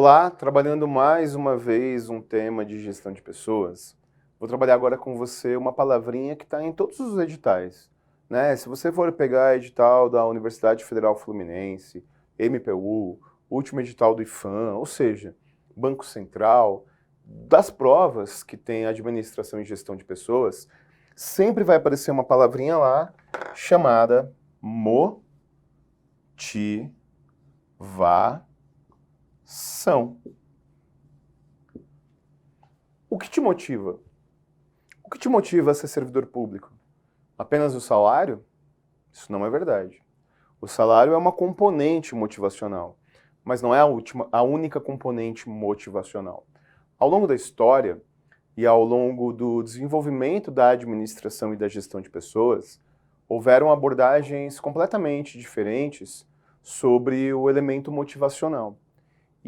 Olá, trabalhando mais uma vez um tema de gestão de pessoas. Vou trabalhar agora com você uma palavrinha que está em todos os editais, né? Se você for pegar edital da Universidade Federal Fluminense, MPU, último edital do IFAM, ou seja, Banco Central, das provas que tem administração e gestão de pessoas, sempre vai aparecer uma palavrinha lá chamada motivação. O que te motiva? O que te motiva a ser servidor público? Apenas o salário? Isso não é verdade. O salário é uma componente motivacional, mas não é a única componente motivacional. Ao longo da história e ao longo do desenvolvimento da administração e da gestão de pessoas, houveram abordagens completamente diferentes sobre o elemento motivacional.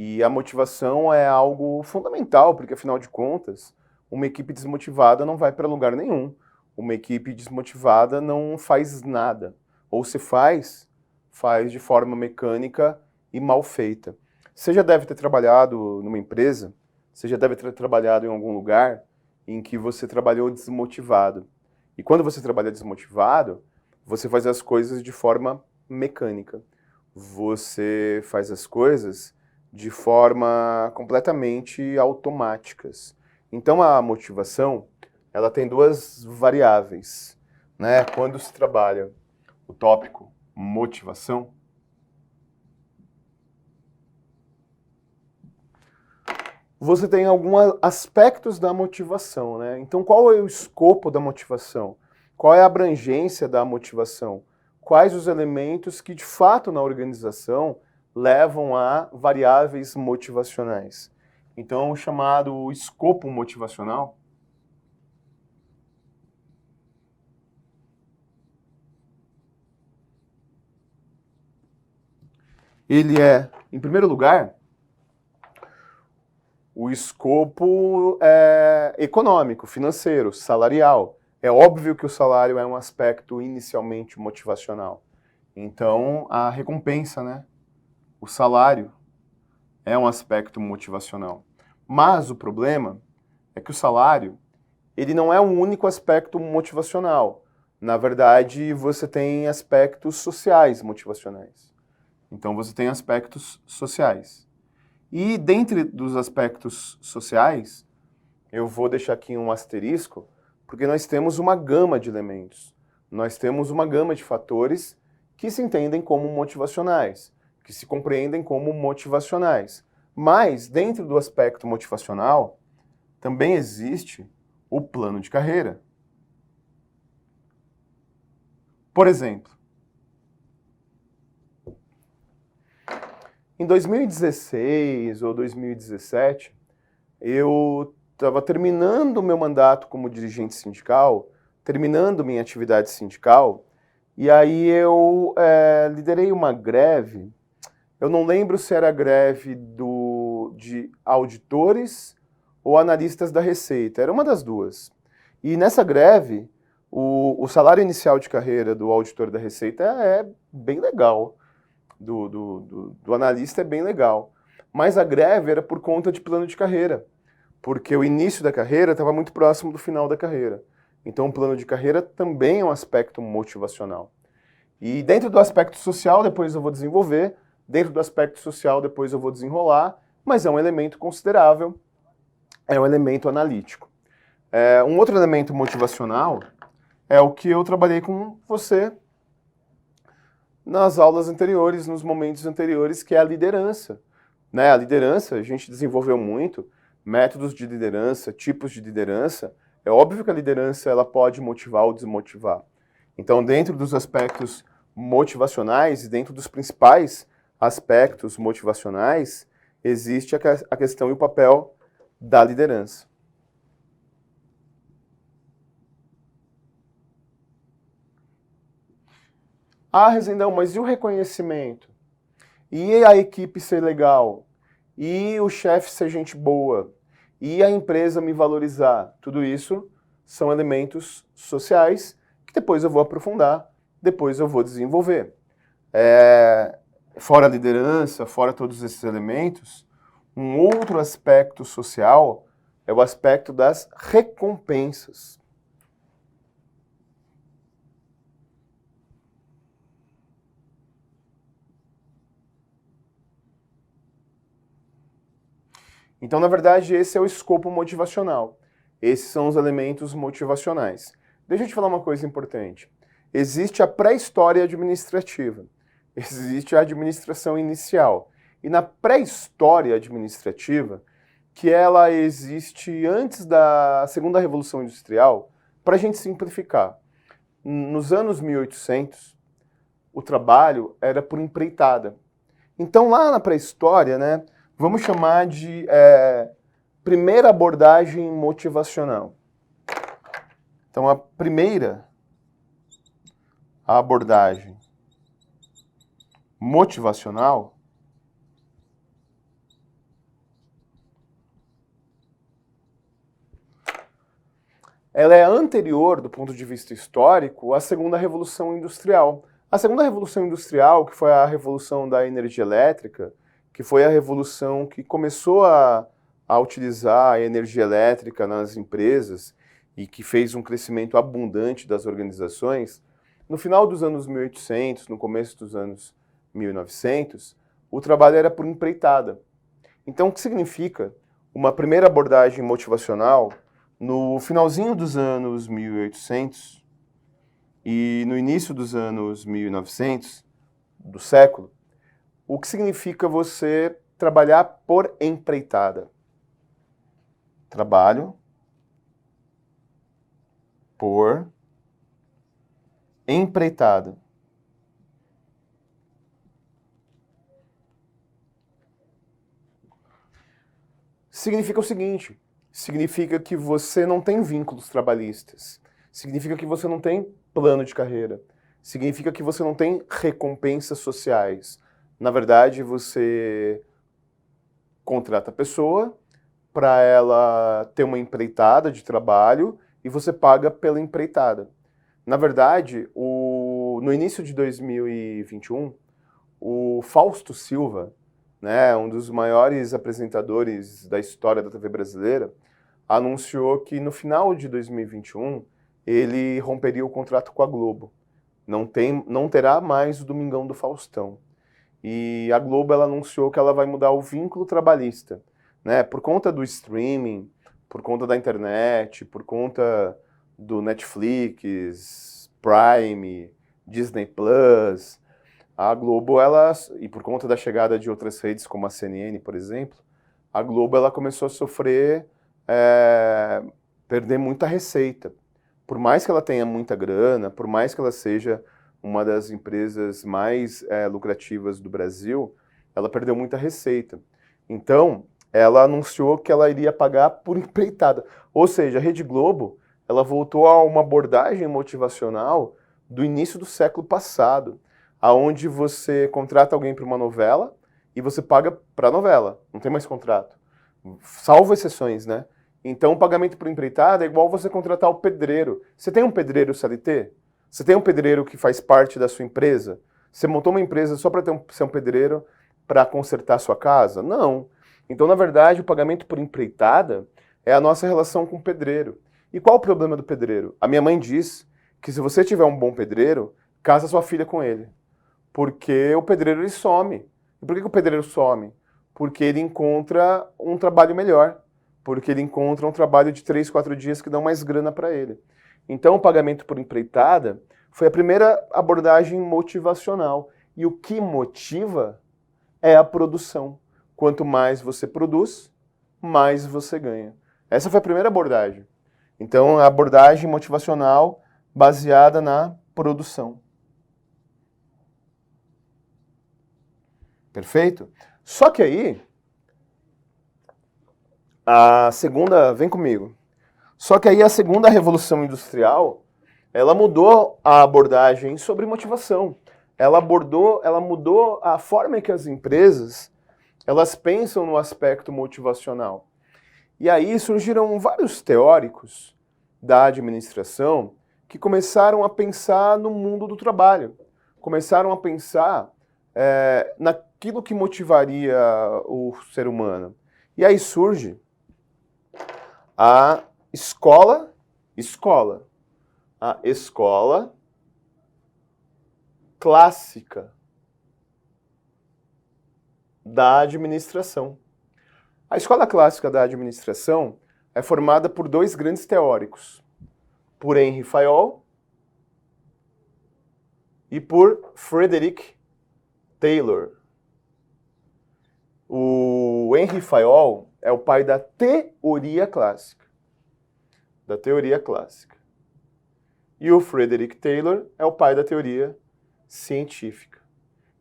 E a motivação é algo fundamental, porque afinal de contas, uma equipe desmotivada não vai para lugar nenhum. Uma equipe desmotivada não faz nada. Ou se faz de forma mecânica e mal feita. Você já deve ter trabalhado numa empresa, você já deve ter trabalhado em algum lugar em que você trabalhou desmotivado. E quando você trabalha desmotivado, você faz as coisas de forma mecânica. Você faz as coisas de forma completamente automáticas. Então a motivação, ela tem duas variáveis, né? Quando se trabalha o tópico motivação, você tem alguns aspectos da motivação, né? Então qual é o escopo da motivação? Qual é a abrangência da motivação? Quais os elementos que de fato na organização levam a variáveis motivacionais? Então, o chamado escopo motivacional ele é, em primeiro lugar, o escopo econômico, financeiro, salarial. É óbvio que o salário é um aspecto inicialmente motivacional. Então, a recompensa, né? O salário é um aspecto motivacional. Mas o problema é que o salário, ele não é um único aspecto motivacional. Na verdade, você tem aspectos sociais motivacionais. Então, você tem aspectos sociais. E dentre dos aspectos sociais, eu vou deixar aqui um asterisco, porque nós temos uma gama de elementos. Nós temos uma gama de fatores que se entendem como motivacionais, que se compreendem como motivacionais. Mas, dentro do aspecto motivacional, também existe o plano de carreira. Por exemplo, em 2016 ou 2017, eu estava terminando o meu mandato como dirigente sindical, terminando minha atividade sindical, e aí eu liderei uma greve. Eu não lembro se era greve de auditores ou analistas da Receita, era uma das duas. E nessa greve, o salário inicial de carreira do auditor da Receita é bem legal, do analista é bem legal. Mas a greve era por conta de plano de carreira, porque o início da carreira estava muito próximo do final da carreira. Então o plano de carreira também é um aspecto motivacional. E dentro do aspecto social, depois eu vou desenvolver, dentro do aspecto social, depois eu vou desenrolar, mas é um elemento considerável, é um elemento analítico. Um outro elemento motivacional é o que eu trabalhei com você nas aulas anteriores, nos momentos anteriores, que é a liderança. Né? A liderança, a gente desenvolveu muito, métodos de liderança, tipos de liderança. É óbvio que a liderança ela pode motivar ou desmotivar. Então, dentro dos aspectos motivacionais e dentro dos principais aspectos motivacionais, existe a questão e o papel da liderança. Ah, Rezendão, mas e o reconhecimento? E a equipe ser legal? E o chefe ser gente boa? E a empresa me valorizar? Tudo isso são elementos sociais que depois eu vou aprofundar, depois eu vou desenvolver. Fora a liderança, fora todos esses elementos, Um outro aspecto social é o aspecto das recompensas. Então, na verdade, esse é o escopo motivacional. Esses são os elementos motivacionais. Deixa eu te falar uma coisa importante. Existe a pré-história administrativa. Existe a administração inicial. E na pré-história administrativa, que ela existe antes da segunda Revolução Industrial, para a gente simplificar, nos anos 1800, o trabalho era por empreitada. Então, lá na pré-história, né, vamos chamar de primeira abordagem motivacional. Então, a primeira abordagem motivacional ela é anterior, do ponto de vista histórico, à segunda Revolução Industrial. A segunda Revolução Industrial, que foi a revolução da energia elétrica, que foi a revolução que começou a utilizar a energia elétrica nas empresas e que fez um crescimento abundante das organizações, no final dos anos 1800, no começo dos anos 1900, o trabalho era por empreitada. Então, o que significa uma primeira abordagem motivacional no finalzinho dos anos 1800 e no início dos anos 1900 do século? O que significa você trabalhar por empreitada? Trabalho por empreitada. Significa o seguinte, significa que você não tem vínculos trabalhistas, significa que você não tem plano de carreira, significa que você não tem recompensas sociais. Na verdade, você contrata a pessoa para ela ter uma empreitada de trabalho e você paga pela empreitada. Na verdade, no início de 2021, o Fausto Silva, né, um dos maiores apresentadores da história da TV brasileira, anunciou que no final de 2021 ele romperia o contrato com a Globo. Não terá mais o Domingão do Faustão. E a Globo ela anunciou que ela vai mudar o vínculo trabalhista, né, por conta do streaming, por conta da internet, por conta do Netflix, Prime, Disney Plus. A Globo, e por conta da chegada de outras redes como a CNN, por exemplo, a Globo ela começou a sofrer, perder muita receita. Por mais que ela tenha muita grana, por mais que ela seja uma das empresas mais lucrativas do Brasil, ela perdeu muita receita. Então, ela anunciou que ela iria pagar por empreitada. Ou seja, a Rede Globo, ela voltou a uma abordagem motivacional do início do século passado, aonde você contrata alguém para uma novela e você paga para a novela, não tem mais contrato. Salvo exceções, né? Então, o pagamento por empreitada é igual você contratar o pedreiro. Você tem um pedreiro CLT? Você tem um pedreiro que faz parte da sua empresa? Você montou uma empresa só para ser um pedreiro para consertar a sua casa? Não. Então, na verdade, o pagamento por empreitada é a nossa relação com o pedreiro. E qual o problema do pedreiro? A minha mãe diz que se você tiver um bom pedreiro, casa sua filha com ele. Porque o pedreiro ele some. E por que o pedreiro some? Porque ele encontra um trabalho melhor. Porque ele encontra um trabalho de 3, 4 dias que dão mais grana para ele. Então, o pagamento por empreitada foi a primeira abordagem motivacional. E o que motiva é a produção. Quanto mais você produz, mais você ganha. Essa foi a primeira abordagem. Então, a abordagem motivacional baseada na produção. Perfeito? Só que aí, vem comigo. Só que aí a segunda revolução industrial, ela mudou a abordagem sobre motivação. Ela mudou a forma que as empresas, elas pensam no aspecto motivacional. E aí surgiram vários teóricos da administração que começaram a pensar no mundo do trabalho. Começaram a pensar naquilo que motivaria o ser humano. E aí surge a escola, a escola clássica da administração. A escola clássica da administração é formada por dois grandes teóricos, por Henry Fayol e por Frederick Taylor. O Henry Fayol é o pai da teoria clássica. E o Frederick Taylor é o pai da teoria científica.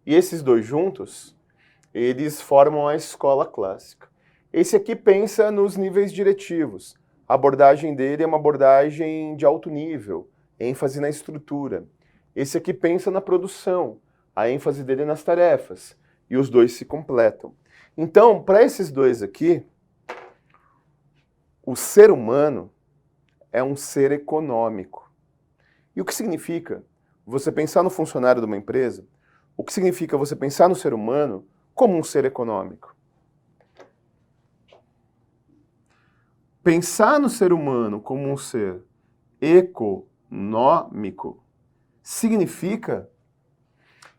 E esses dois juntos, eles formam a escola clássica. Esse aqui pensa nos níveis diretivos. A abordagem dele é uma abordagem de alto nível, ênfase na estrutura. Esse aqui pensa na produção, a ênfase dele é nas tarefas. E os dois se completam. Então, para esses dois aqui, o ser humano é um ser econômico. E o que significa você pensar no funcionário de uma empresa? O que significa você pensar no ser humano como um ser econômico? Pensar no ser humano como um ser econômico significa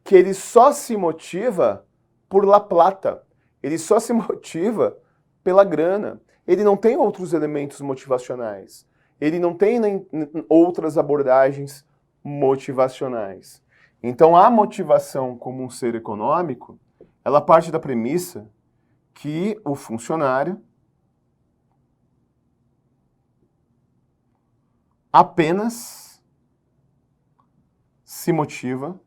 que ele só se motiva por La Plata. Ele só se motiva pela grana. Ele não tem outros elementos motivacionais. Ele não tem nem outras abordagens motivacionais. Então, a motivação como um ser econômico, ela parte da premissa que o funcionário apenas se motiva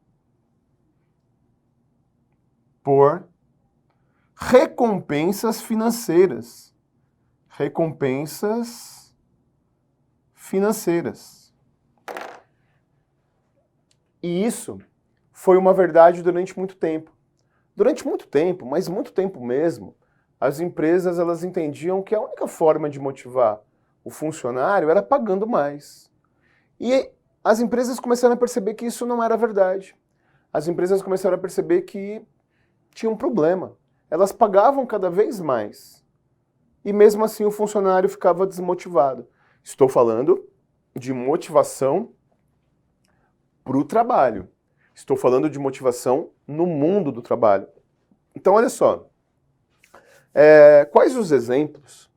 por recompensas financeiras. Recompensas financeiras. E isso foi uma verdade durante muito tempo. Durante muito tempo, mas muito tempo mesmo, as empresas elas entendiam que a única forma de motivar o funcionário era pagando mais. E as empresas começaram a perceber que isso não era verdade. As empresas começaram a perceber que tinha um problema. Elas pagavam cada vez mais. E mesmo assim o funcionário ficava desmotivado. Estou falando de motivação para o trabalho. Estou falando de motivação no mundo do trabalho. Então, olha só. Quais os exemplos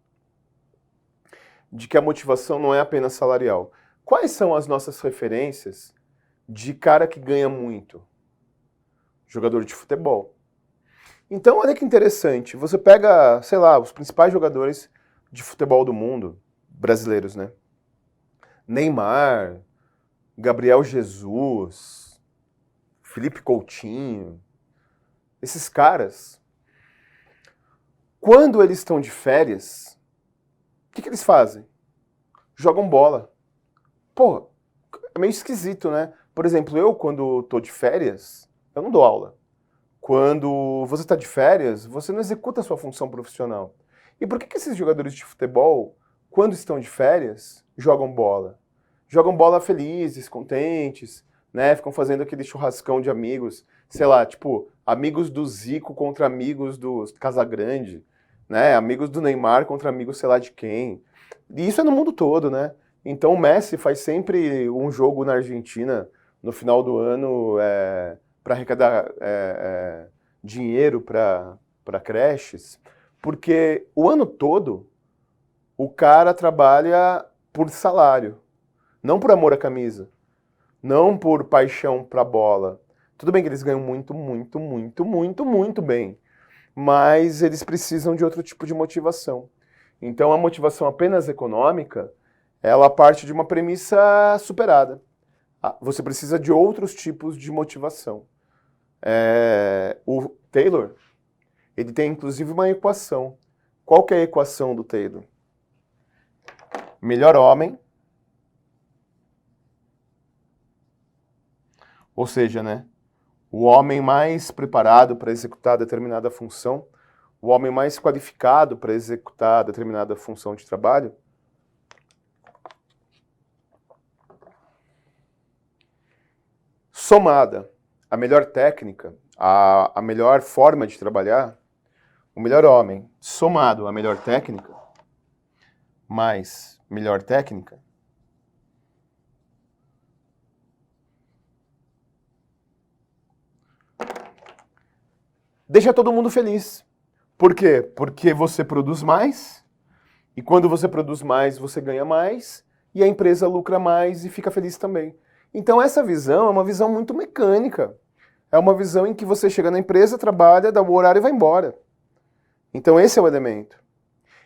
de que a motivação não é apenas salarial? Quais são as nossas referências de cara que ganha muito? Jogador de futebol. Então, olha que interessante. Você pega, sei lá, os principais jogadores de futebol do mundo, brasileiros, né? Neymar, Gabriel Jesus, Felipe Coutinho. Esses caras, quando eles estão de férias, o que eles fazem? Jogam bola. Pô, é meio esquisito, né? Por exemplo, eu, quando tô de férias, eu não dou aula. Quando você está de férias, você não executa a sua função profissional. E por que esses jogadores de futebol, quando estão de férias, jogam bola? Jogam bola felizes, contentes, né? Ficam fazendo aquele churrascão de amigos, sei lá, tipo, amigos do Zico contra amigos do Casagrande, né? Amigos do Neymar contra amigos sei lá de quem. E isso é no mundo todo, né? Então o Messi faz sempre um jogo na Argentina no final do ano para arrecadar dinheiro para creches, porque o ano todo o cara trabalha por salário, não por amor à camisa, não por paixão pra bola. Tudo bem que eles ganham muito, muito, muito, muito, muito bem, mas eles precisam de outro tipo de motivação. Então a motivação apenas econômica, ela parte de uma premissa superada. Você precisa de outros tipos de motivação. O Taylor, ele tem inclusive uma equação. Qual que é a equação do Taylor? Melhor homem, ou seja, né, o homem mais preparado para executar determinada função, o homem mais qualificado para executar determinada função de trabalho, somada à melhor técnica, a melhor forma de trabalhar, o melhor homem, somado à melhor técnica, mais melhor técnica, deixa todo mundo feliz. Por quê? Porque você produz mais, e quando você produz mais, você ganha mais, e a empresa lucra mais e fica feliz também. Então essa visão é uma visão muito mecânica. É uma visão em que você chega na empresa, trabalha, dá o horário e vai embora. Então esse é o elemento.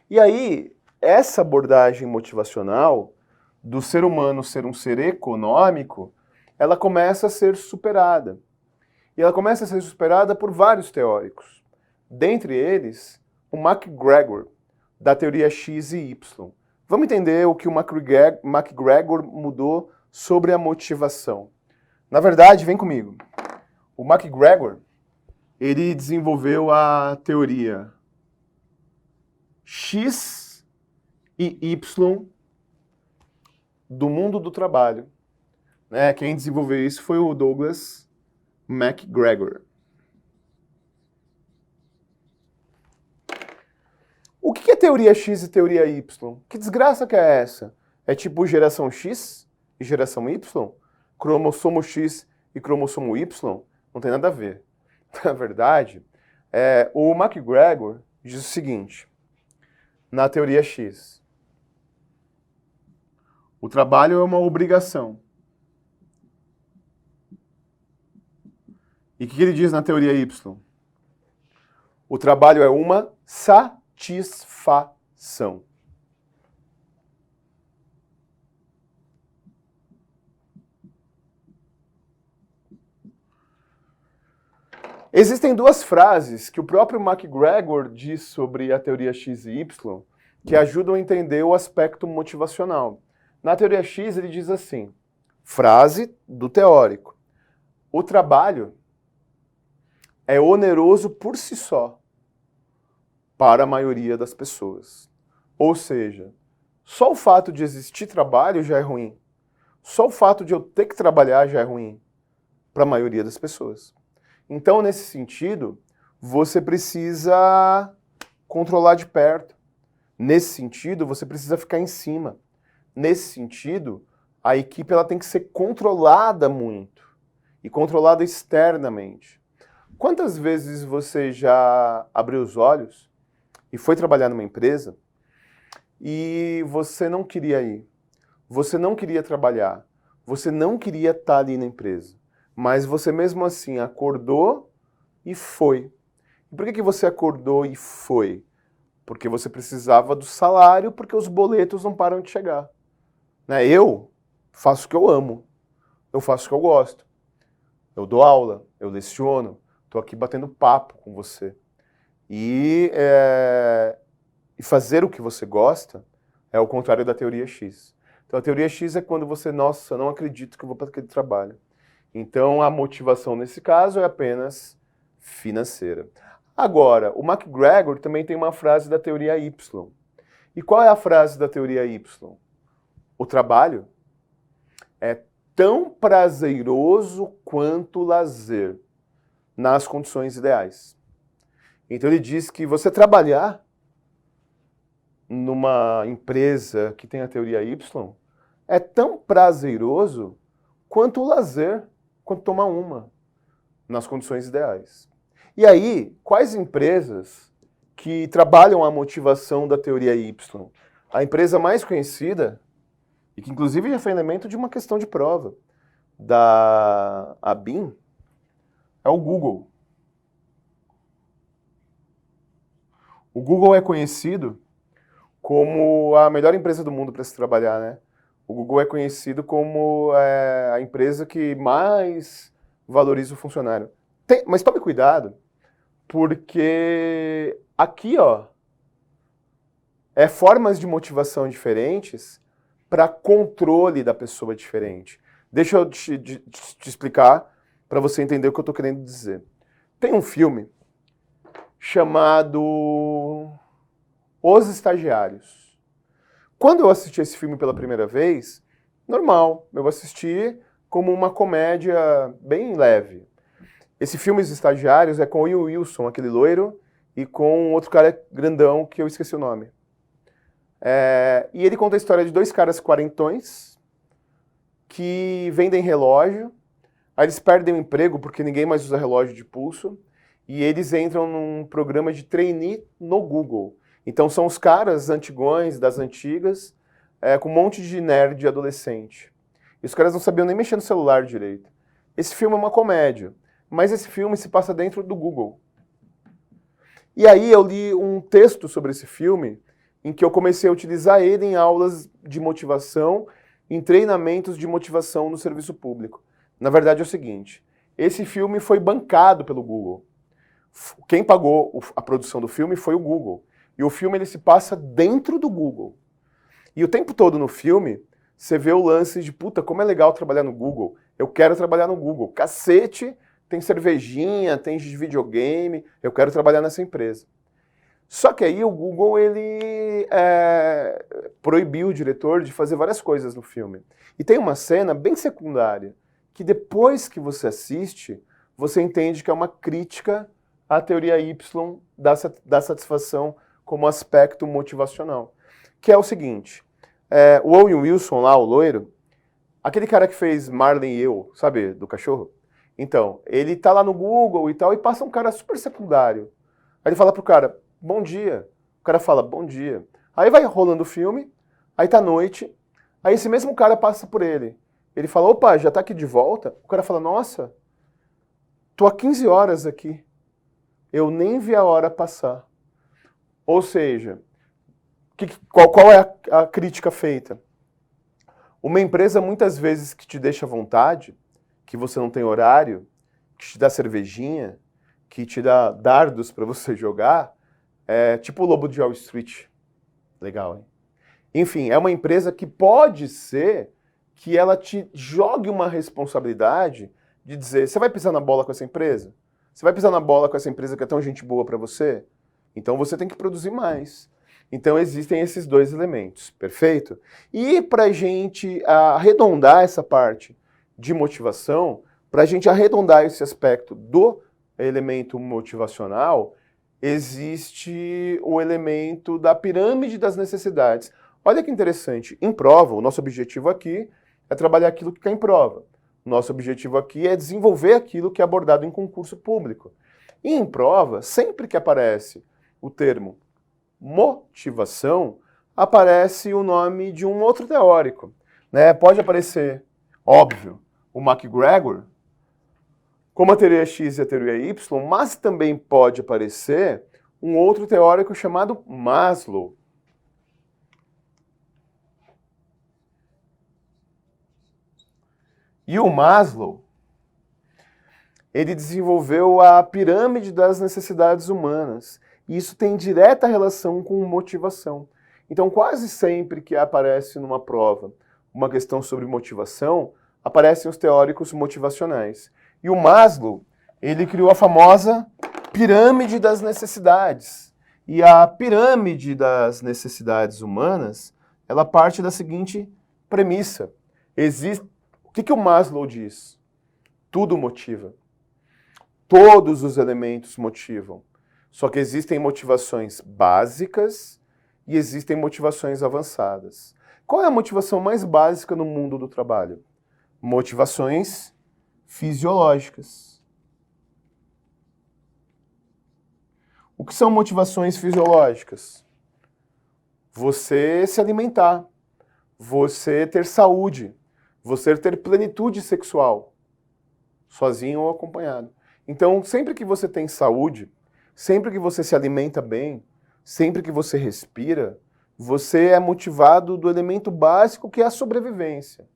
E aí, essa abordagem motivacional do ser humano ser um ser econômico, ela começa a ser superada. E ela começa a ser superada por vários teóricos. Dentre eles, o MacGregor, da teoria X e Y. Vamos entender o que o MacGregor mudou sobre a motivação. Na verdade, vem comigo. O MacGregor, ele desenvolveu a teoria X e Y do mundo do trabalho. Né? Quem desenvolveu isso foi o Douglas MacGregor. O que é teoria X e teoria Y? Que desgraça que é essa? É tipo geração X e geração Y? Cromossomo X e cromossomo Y? Não tem nada a ver. Na verdade, o MacGregor diz o seguinte, na teoria X, o trabalho é uma obrigação. E o que ele diz na teoria Y? O trabalho é uma satisfação. Existem duas frases que o próprio MacGregor diz sobre a teoria X e Y que ajudam a entender o aspecto motivacional. Na teoria X ele diz assim, frase do teórico, o trabalho é oneroso por si só para a maioria das pessoas. Ou seja, só o fato de existir trabalho já é ruim. Só o fato de eu ter que trabalhar já é ruim para a maioria das pessoas. Então, nesse sentido, você precisa controlar de perto. Nesse sentido, você precisa ficar em cima. Nesse sentido, a equipe ela tem que ser controlada muito e controlada externamente. Quantas vezes você já abriu os olhos e foi trabalhar numa empresa e você não queria ir, você não queria trabalhar, você não queria estar ali na empresa, mas você mesmo assim acordou e foi. E por que você acordou e foi? Porque você precisava do salário, porque os boletos não param de chegar. Né? Eu faço o que eu amo, eu faço o que eu gosto. Eu dou aula, eu leciono, estou aqui batendo papo com você. E fazer o que você gosta é o contrário da teoria X. Então a teoria X é quando você, nossa, não acredito que eu vou para aquele trabalho. Então a motivação nesse caso é apenas financeira. Agora, o MacGregor também tem uma frase da teoria Y. E qual é a frase da teoria Y? O trabalho é tão prazeroso quanto o lazer, nas condições ideais. Então ele diz que você trabalhar numa empresa que tem a teoria Y é tão prazeroso quanto o lazer, quanto tomar uma, nas condições ideais. E aí, quais empresas que trabalham a motivação da teoria Y? A empresa mais conhecida, e que inclusive já foi elemento de uma questão de prova, da ABIN, é o Google. O Google é conhecido como a melhor empresa do mundo para se trabalhar, né? O Google é conhecido como a empresa que mais valoriza o funcionário. Mas tome cuidado, porque aqui, ó, formas de motivação diferentes para controle da pessoa diferente. Deixa eu te explicar para você entender o que eu estou querendo dizer. Tem um filme chamado Os Estagiários. Quando eu assisti esse filme pela primeira vez, normal, eu assisti como uma comédia bem leve. Esse filme Os Estagiários é com o Will Wilson, aquele loiro, e com outro cara grandão que eu esqueci o nome. E ele conta a história de dois caras quarentões que vendem relógio, aí eles perdem o emprego porque ninguém mais usa relógio de pulso, e eles entram num programa de trainee no Google. Então são os caras antigões, das antigas, com um monte de nerd adolescente. E os caras não sabiam nem mexer no celular direito. Esse filme é uma comédia, mas esse filme se passa dentro do Google. E aí eu li um texto sobre esse filme, em que eu comecei a utilizar ele em aulas de motivação, em treinamentos de motivação no serviço público. Na verdade é o seguinte, esse filme foi bancado pelo Google. Quem pagou a produção do filme foi o Google. E o filme ele se passa dentro do Google. E o tempo todo no filme, você vê o lance de, puta, como é legal trabalhar no Google. Eu quero trabalhar no Google. Cacete, tem cervejinha, tem videogame, eu quero trabalhar nessa empresa. Só que aí o Google, ele proibiu o diretor de fazer várias coisas no filme. E tem uma cena bem secundária, que depois que você assiste, você entende que é uma crítica à teoria Y da satisfação como aspecto motivacional. Que é o seguinte, o Owen Wilson lá, o loiro, aquele cara que fez Marley e eu, sabe, do cachorro? Então, ele tá lá no Google e tal, e passa um cara super secundário. Aí ele fala pro cara, bom dia. O cara fala, bom dia. Aí vai rolando o filme, aí tá noite, aí esse mesmo cara passa por ele. Ele fala, opa, já tá aqui de volta? O cara fala, nossa, tô há 15 horas aqui. Eu nem vi a hora passar. Ou seja, qual é a crítica feita? Uma empresa, muitas vezes, que te deixa à vontade, que você não tem horário, que te dá cervejinha, que te dá dardos para você jogar, tipo o Lobo de Wall Street. Legal, hein? Enfim, é uma empresa que pode ser que ela te jogue uma responsabilidade de dizer, você vai pisar na bola com essa empresa? Você vai pisar na bola com essa empresa que é tão gente boa para você? Então você tem que produzir mais. Então existem esses dois elementos, perfeito? E para a gente arredondar essa parte de motivação, para a gente arredondar esse aspecto do elemento motivacional, existe o elemento da pirâmide das necessidades. Olha que interessante, em prova, o nosso objetivo aqui é trabalhar aquilo que cai em prova. O nosso objetivo aqui é desenvolver aquilo que é abordado em concurso público. E em prova, sempre que aparece o termo motivação, aparece o nome de um outro teórico. Pode aparecer, óbvio, o McGregor, como a teoria X e a teoria Y, mas também pode aparecer um outro teórico chamado Maslow. E o Maslow, ele desenvolveu a pirâmide das necessidades humanas. E isso tem direta relação com motivação. Então, quase sempre que aparece numa prova uma questão sobre motivação, aparecem os teóricos motivacionais. E o Maslow, ele criou a famosa pirâmide das necessidades. E a pirâmide das necessidades humanas, ela parte da seguinte premissa. O que o Maslow diz? Tudo motiva. Todos os elementos motivam. Só que existem motivações básicas e existem motivações avançadas. Qual é a motivação mais básica no mundo do trabalho? Motivações fisiológicas. O que são motivações fisiológicas? Você se alimentar, você ter saúde, você ter plenitude sexual, sozinho ou acompanhado. Então, sempre que você tem saúde, sempre que você se alimenta bem, sempre que você respira, você é motivado do elemento básico que é a sobrevivência.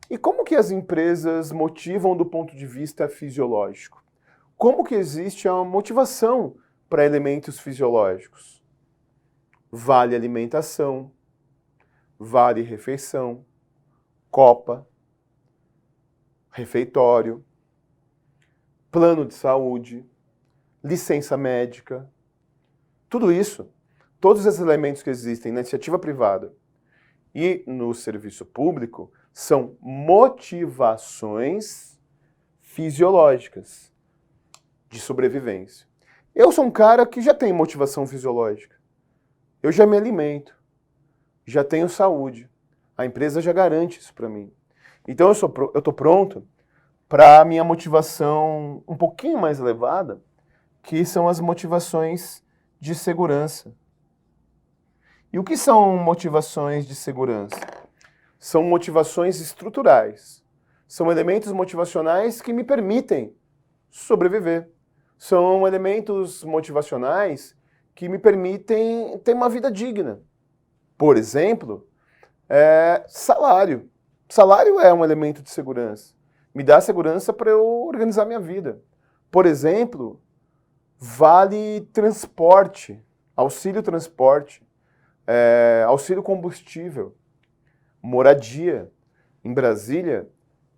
E como que as empresas motivam do ponto de vista fisiológico? Como que existe a motivação para elementos fisiológicos? Vale alimentação, vale refeição, copa, refeitório, plano de saúde, licença médica, tudo isso, todos esses elementos que existem na iniciativa privada e no serviço público são motivações fisiológicas de sobrevivência. Eu sou um cara que já tem motivação fisiológica. Eu já me alimento, já tenho saúde. A empresa já garante isso para mim. Então eu estou pronto para a minha motivação um pouquinho mais elevada, que são as motivações de segurança. E o que são motivações de segurança? São motivações estruturais. São elementos motivacionais que me permitem sobreviver. São elementos motivacionais que me permitem ter uma vida digna. Por exemplo, salário. Salário é um elemento de segurança. Me dá segurança para eu organizar minha vida. Por exemplo, vale transporte, auxílio transporte, auxílio combustível, moradia. Em Brasília,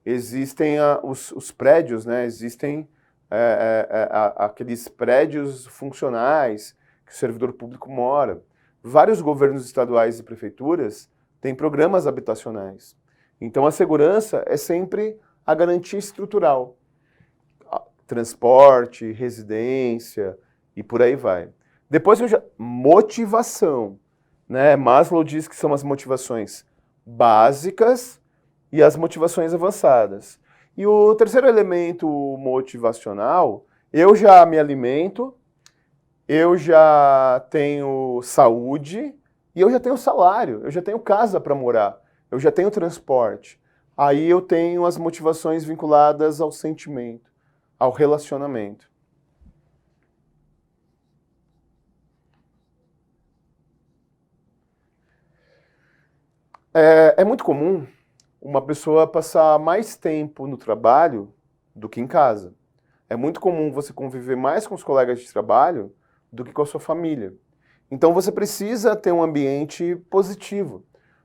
existem os prédios, né? Existem aqueles prédios funcionais que o servidor público mora. Vários governos estaduais e prefeituras têm programas habitacionais. Então, a segurança é sempre a garantia estrutural. Transporte, residência e por aí vai. Depois, motivação. Né? Maslow diz que são as motivações básicas e as motivações avançadas. E o terceiro elemento motivacional, eu já me alimento, eu já tenho saúde e eu já tenho salário, eu já tenho casa para morar, eu já tenho transporte. Aí eu tenho as motivações vinculadas ao sentimento, ao relacionamento. É muito comum uma pessoa passar mais tempo no trabalho do que em casa. É muito comum você conviver mais com os colegas de trabalho do que com a sua família. Então você precisa ter um ambiente positivo.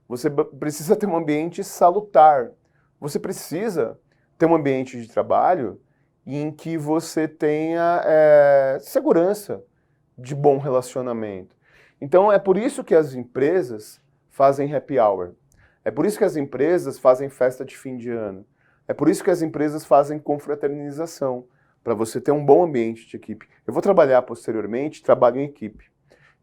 Você precisa ter um ambiente salutar. Você precisa ter um ambiente de trabalho em que você tenha segurança de bom relacionamento. Então é por isso que as empresas fazem happy hour. É por isso que as empresas fazem festa de fim de ano. É por isso que as empresas fazem confraternização, para você ter um bom ambiente de equipe. Eu vou trabalhar posteriormente, trabalho em equipe.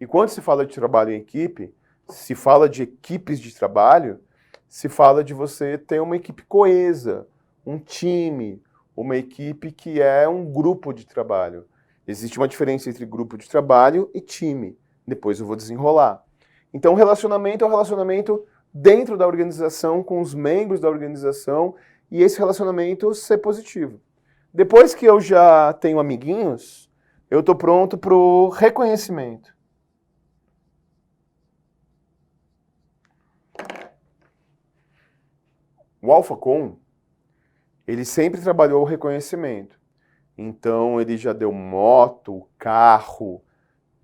E quando se fala de trabalho em equipe, se fala de equipes de trabalho, se fala de você ter uma equipe coesa, um time, uma equipe que é um grupo de trabalho. Existe uma diferença entre grupo de trabalho e time. Depois eu vou desenrolar. Então, relacionamento é um relacionamento dentro da organização, com os membros da organização, e esse relacionamento ser positivo. Depois que eu já tenho amiguinhos, eu estou pronto para o reconhecimento. O AlphaCon, ele sempre trabalhou o reconhecimento. Então, ele já deu moto, carro,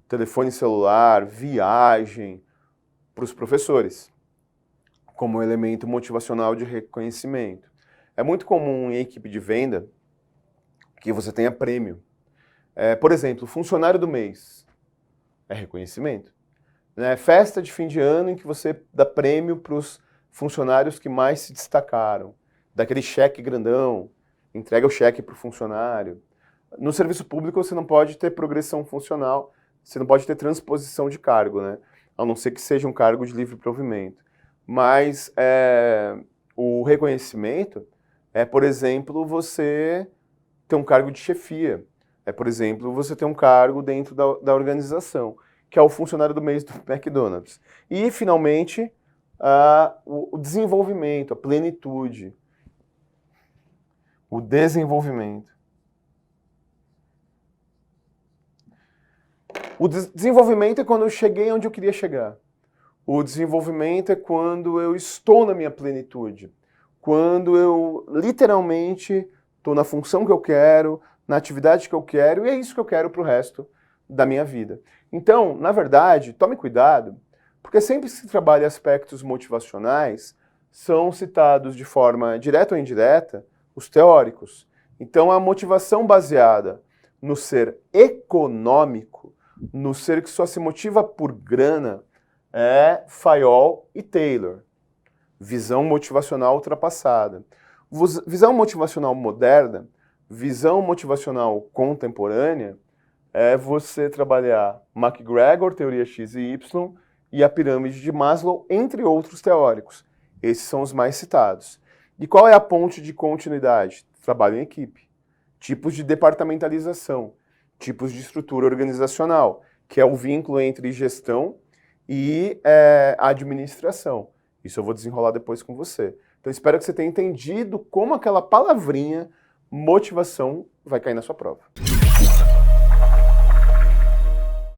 telefone celular, viagem para os professores, como elemento motivacional de reconhecimento. É muito comum em equipe de venda que você tenha prêmio. Por exemplo, funcionário do mês é reconhecimento. Festa de fim de ano em que você dá prêmio para os funcionários que mais se destacaram. Daquele cheque grandão, entrega o cheque para o funcionário. No serviço público você não pode ter progressão funcional, você não pode ter transposição de cargo, né? A não ser que seja um cargo de livre provimento. Mas o reconhecimento por exemplo, você ter um cargo de chefia. Por exemplo, você ter um cargo dentro da organização, que é o funcionário do mês do McDonald's. E, finalmente, o desenvolvimento, a plenitude, o desenvolvimento. O desenvolvimento é quando eu cheguei onde eu queria chegar. O desenvolvimento é quando eu estou na minha plenitude. Quando eu, literalmente, estou na função que eu quero, na atividade que eu quero, e é isso que eu quero para o resto da minha vida. Então, na verdade, tome cuidado, porque sempre que se trabalha aspectos motivacionais, são citados de forma direta ou indireta os teóricos. Então, a motivação baseada no ser econômico, no ser que só se motiva por grana, é Fayol e Taylor. Visão motivacional ultrapassada. Visão motivacional moderna, visão motivacional contemporânea, é você trabalhar McGregor, teoria X e Y, e a pirâmide de Maslow, entre outros teóricos. Esses são os mais citados. E qual é a ponte de continuidade? Trabalho em equipe. Tipos de departamentalização, tipos de estrutura organizacional, que é o vínculo entre gestão e administração. Isso eu vou desenrolar depois com você. Então espero que você tenha entendido como aquela palavrinha motivação vai cair na sua prova.